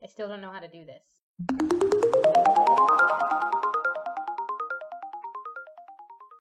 I still don't know how to do this.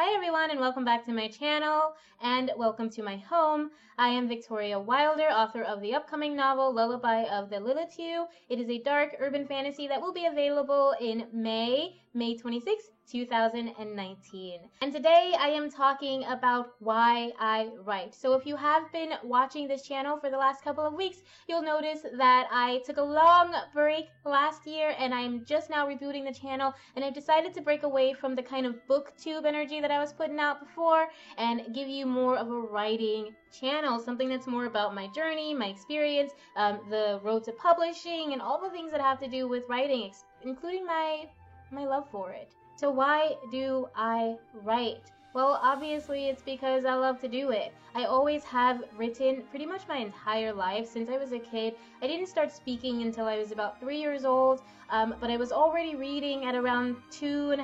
Hi everyone, and welcome back to my channel, and welcome to my home. I am Victoria Wilder, author of the upcoming novel Lullaby of the Lilitu. It is a dark urban fantasy that will be available in May 26, 2019. And today I am talking about why I write. So if you have been watching this channel for the last couple of weeks, you'll notice that I took a long break last year and I'm just now rebooting the channel, and I've decided to break away from the kind of booktube energy that I was putting out before and give you more of a writing channel, something that's more about my journey, my experience, the road to publishing, and all the things that have to do with writing, including my love for it. So why do I write? Well, obviously it's because I love to do it. I always have written pretty much my entire life since I was a kid. I didn't start speaking until I was about 3 years old, but I was already reading at around 2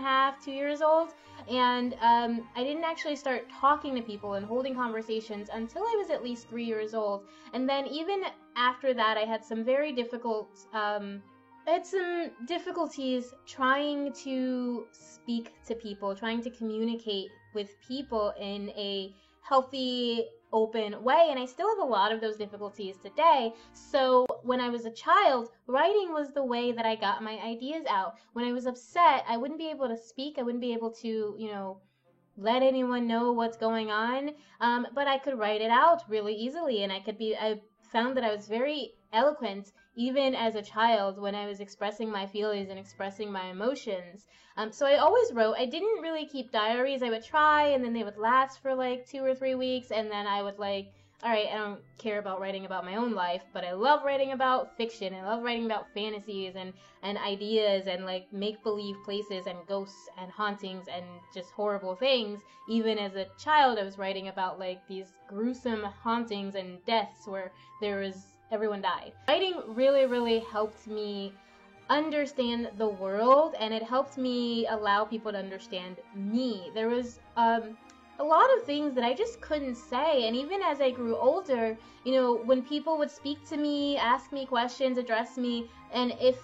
years old, and I didn't actually start talking to people and holding conversations until I was at least 3 years old. And then even after that, I had some very difficult difficulties trying to speak to people, trying to communicate with people in a healthy, open way, and I still have a lot of those difficulties today. So when I was a child, writing was the way that I got my ideas out. When I was upset, I wouldn't be able to speak, I wouldn't be able to, let anyone know what's going on, but I could write it out really easily, and I found that I was very eloquent even as a child when I was expressing my feelings and expressing my emotions. So I always wrote. I didn't really keep diaries. I would try, and then they would last for like 2 or 3 weeks, and then I would like, all right, I don't care about writing about my own life, but I love writing about fiction. I love writing about fantasies and ideas and like make-believe places and ghosts and hauntings and just horrible things. Even as a child, I was writing about like these gruesome hauntings and deaths where everyone died. Writing really, really helped me understand the world, and it helped me allow people to understand me. There was a lot of things that I just couldn't say, and even as I grew older, when people would speak to me, ask me questions, address me, and if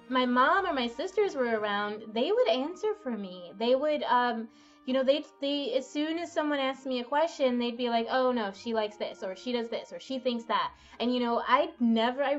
my mom or my sisters were around, they would answer for me. They would they as soon as someone asked me a question, they'd be like, oh no, she likes this, or she does this, or she thinks that. And I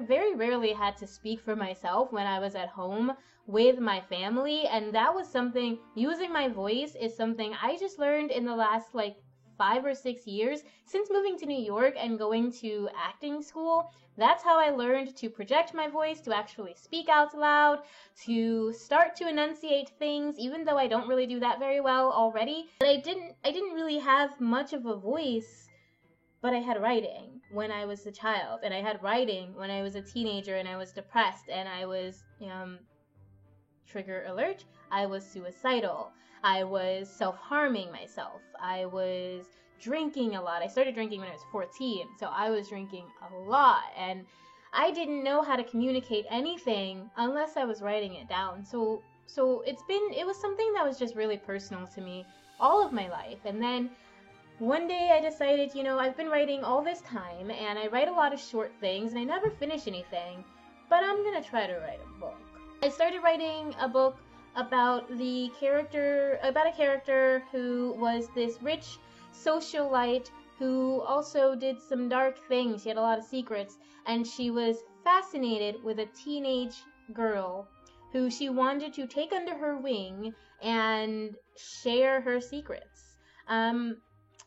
very rarely had to speak for myself when I was at home with my family, and that was something, using my voice is something I just learned in the last like 5 or 6 years since moving to New York and going to acting school. That's how I learned to project my voice, to actually speak out loud, to start to enunciate things, even though I don't really do that very well already. But I didn't really have much of a voice, but I had writing when I was a child, and I had writing when I was a teenager and I was depressed and I was trigger alert, I was suicidal. I was self-harming myself. I was drinking a lot. I started drinking when I was 14, so I was drinking a lot, and I didn't know how to communicate anything unless I was writing it down. So it was something that was just really personal to me all of my life. And then one day I decided, I've been writing all this time, and I write a lot of short things, and I never finish anything, but I'm gonna try to write a book. I started writing a book about a character who was this rich socialite who also did some dark things. She had a lot of secrets, and she was fascinated with a teenage girl who she wanted to take under her wing and share her secrets. And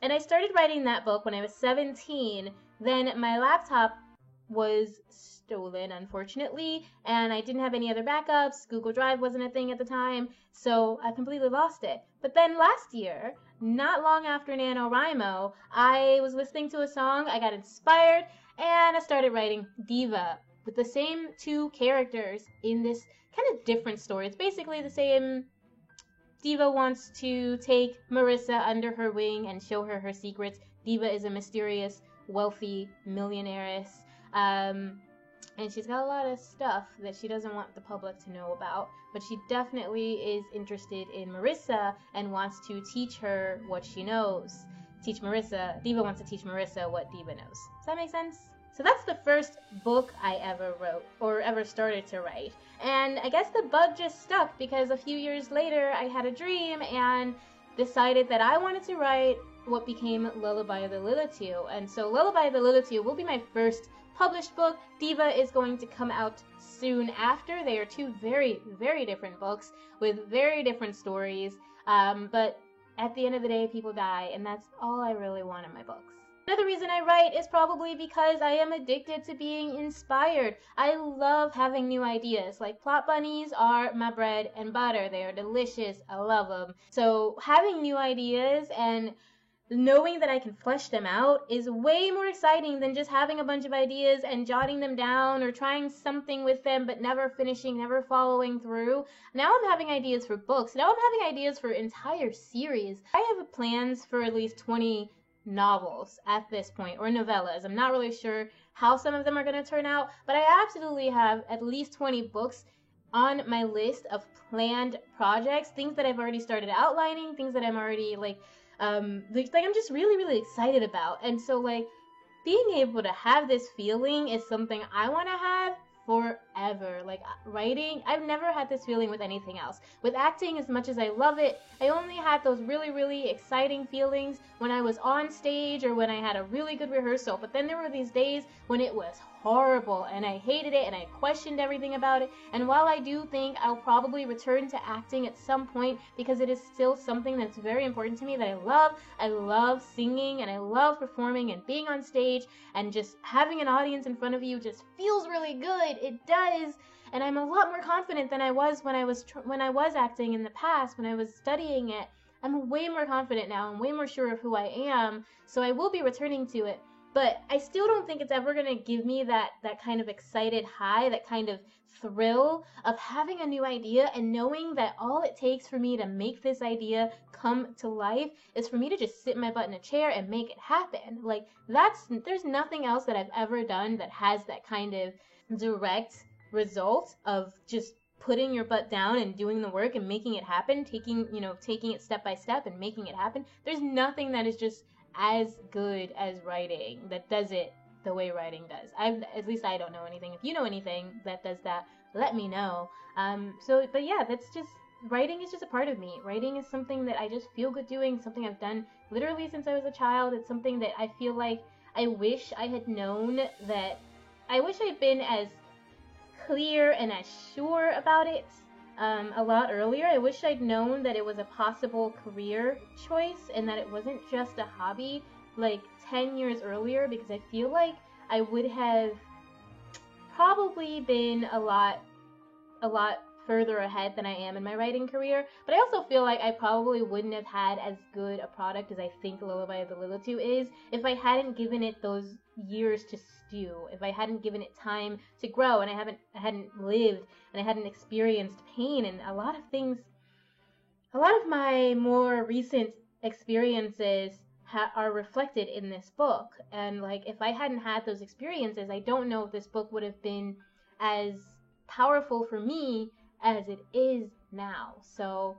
I started writing that book when I was 17. Then my laptop was stolen, unfortunately, and I didn't have any other backups. Google Drive wasn't a thing at the time, so I completely lost it. But then last year, not long after NaNoWriMo, I was listening to a song, I got inspired, and I started writing Diva with the same 2 characters in this kind of different story. It's basically the same. Diva wants to take Marissa under her wing and show her secrets. Diva is a mysterious, wealthy millionairess, and she's got a lot of stuff that she doesn't want the public to know about, but she definitely is interested in Marissa and wants to teach her what she knows. Diva wants to teach Marissa what Diva knows. Does that make sense? So that's the first book I ever wrote or ever started to write. And I guess the bug just stuck because a few years later I had a dream and decided that I wanted to write what became Lullaby the Lilitu. And so Lullaby the Lilitu will be my first published book. Diva is going to come out soon after. They are two very, very different books with very different stories. But at the end of the day, people die, and that's all I really want in my books. Another reason I write is probably because I am addicted to being inspired. I love having new ideas. Like, plot bunnies are my bread and butter. They are delicious. I love them. So having new ideas and knowing that I can flesh them out is way more exciting than just having a bunch of ideas and jotting them down or trying something with them but never finishing, never following through. Now I'm having ideas for books. Now I'm having ideas for entire series. I have plans for at least 20 novels at this point, or novellas. I'm not really sure how some of them are going to turn out, but I absolutely have at least 20 books on my list of planned projects, things that I've already started outlining, things that I'm already I'm just really, really excited about. And so being able to have this feeling is something I want to have forever. Like, writing, I've never had this feeling with anything else. With acting, as much as I love it, I only had those really, really exciting feelings when I was on stage or when I had a really good rehearsal. But then there were these days when it was horrible and I hated it and I questioned everything about it. And while I do think I'll probably return to acting at some point because it is still something that's very important to me that I love singing and I love performing and being on stage, and just having an audience in front of you just feels really good. It does. And I'm a lot more confident than I was when I was acting in the past, when I was studying it. I'm way more confident now. I'm way more sure of who I am. So I will be returning to it. But I still don't think it's ever going to give me that kind of excited high, that kind of thrill of having a new idea and knowing that all it takes for me to make this idea come to life is for me to just sit my butt in a chair and make it happen. There's nothing else that I've ever done that has that kind of direct result of just putting your butt down and doing the work and making it happen, taking it step by step and making it happen. There's nothing that is just as good as writing that does it the way writing does. At least I don't know anything. If you know anything that does that, let me know. But yeah, writing is just a part of me. Writing is something that I just feel good doing, something I've done literally since I was a child. It's something that I feel like I wish I had known that, I wish I'd been as clear and as sure about it a lot earlier. I wish I'd known that it was a possible career choice and that it wasn't just a hobby 10 years earlier, because I feel like I would have probably been a lot further ahead than I am in my writing career. But I also feel like I probably wouldn't have had as good a product as I think Lullaby of the Lilitu is if I hadn't given it those years to stew, if I hadn't given it time to grow, and I hadn't lived and I hadn't experienced pain and a lot of things. A lot of my more recent experiences are reflected in this book, and if I hadn't had those experiences, I don't know if this book would have been as powerful for me as it is now. So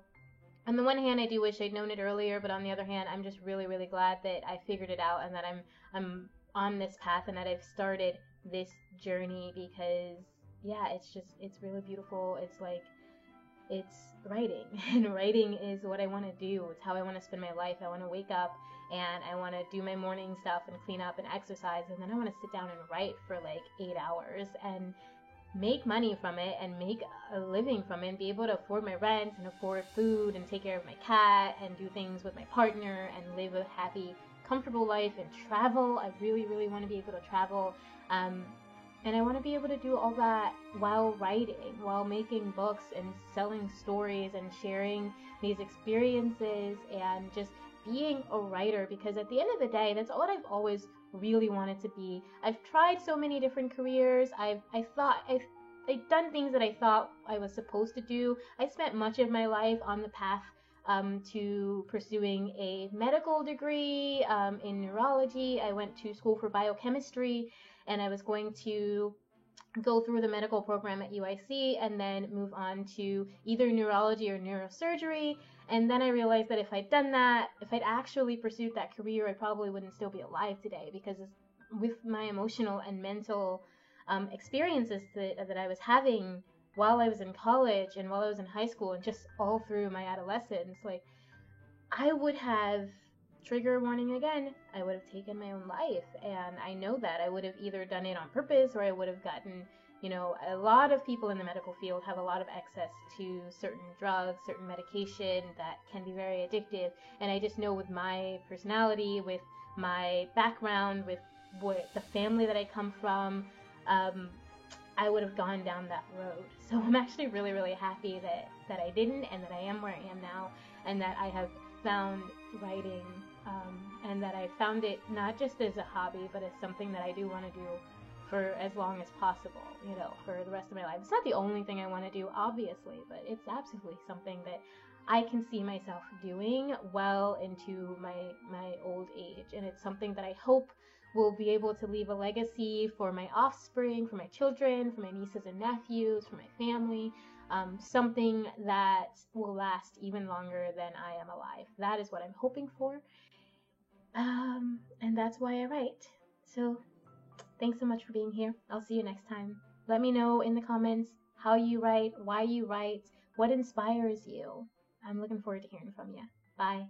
on the one hand, I do wish I'd known it earlier, but on the other hand, I'm just really, really glad that I figured it out and that I'm on this path and that I've started this journey, because yeah, it's really beautiful. It's writing, and writing is what I want to do. It's how I want to spend my life. I want to wake up and I want to do my morning stuff and clean up and exercise, and then I want to sit down and write for 8 hours and make money from it and make a living from it and be able to afford my rent and afford food and take care of my cat and do things with my partner and live a happy, comfortable life and travel. I really, really want to be able to travel. And I want to be able to do all that while writing, while making books and selling stories and sharing these experiences and just being a writer, because at the end of the day, that's what I've always really wanted to be. I've tried so many different careers. I've done things that I thought I was supposed to do. I spent much of my life on the path to pursuing a medical degree in neurology. I went to school for biochemistry, and I was going to go through the medical program at UIC and then move on to either neurology or neurosurgery. And then I realized that if I'd done that, if I'd actually pursued that career, I probably wouldn't still be alive today, because with my emotional and mental experiences that I was having while I was in college and while I was in high school and just all through my adolescence. Like, I would have, trigger warning again, I would have taken my own life. And I know that I would have either done it on purpose or I would have gotten, a lot of people in the medical field have a lot of access to certain drugs, certain medication that can be very addictive. And I just know with my personality, with my background, with the family that I come from, I would have gone down that road. So I'm actually really, really happy that I didn't, and that I am where I am now, and that I have found writing, and that I found it not just as a hobby, but as something that I do want to do for as long as possible, for the rest of my life. It's not the only thing I want to do, obviously, but it's absolutely something that I can see myself doing well into my old age. And it's something that I hope will be able to leave a legacy for my offspring, for my children, for my nieces and nephews, for my family. Something that will last even longer than I am alive. That is what I'm hoping for. And that's why I write. So thanks so much for being here. I'll see you next time. Let me know in the comments how you write, why you write, what inspires you. I'm looking forward to hearing from you. Bye.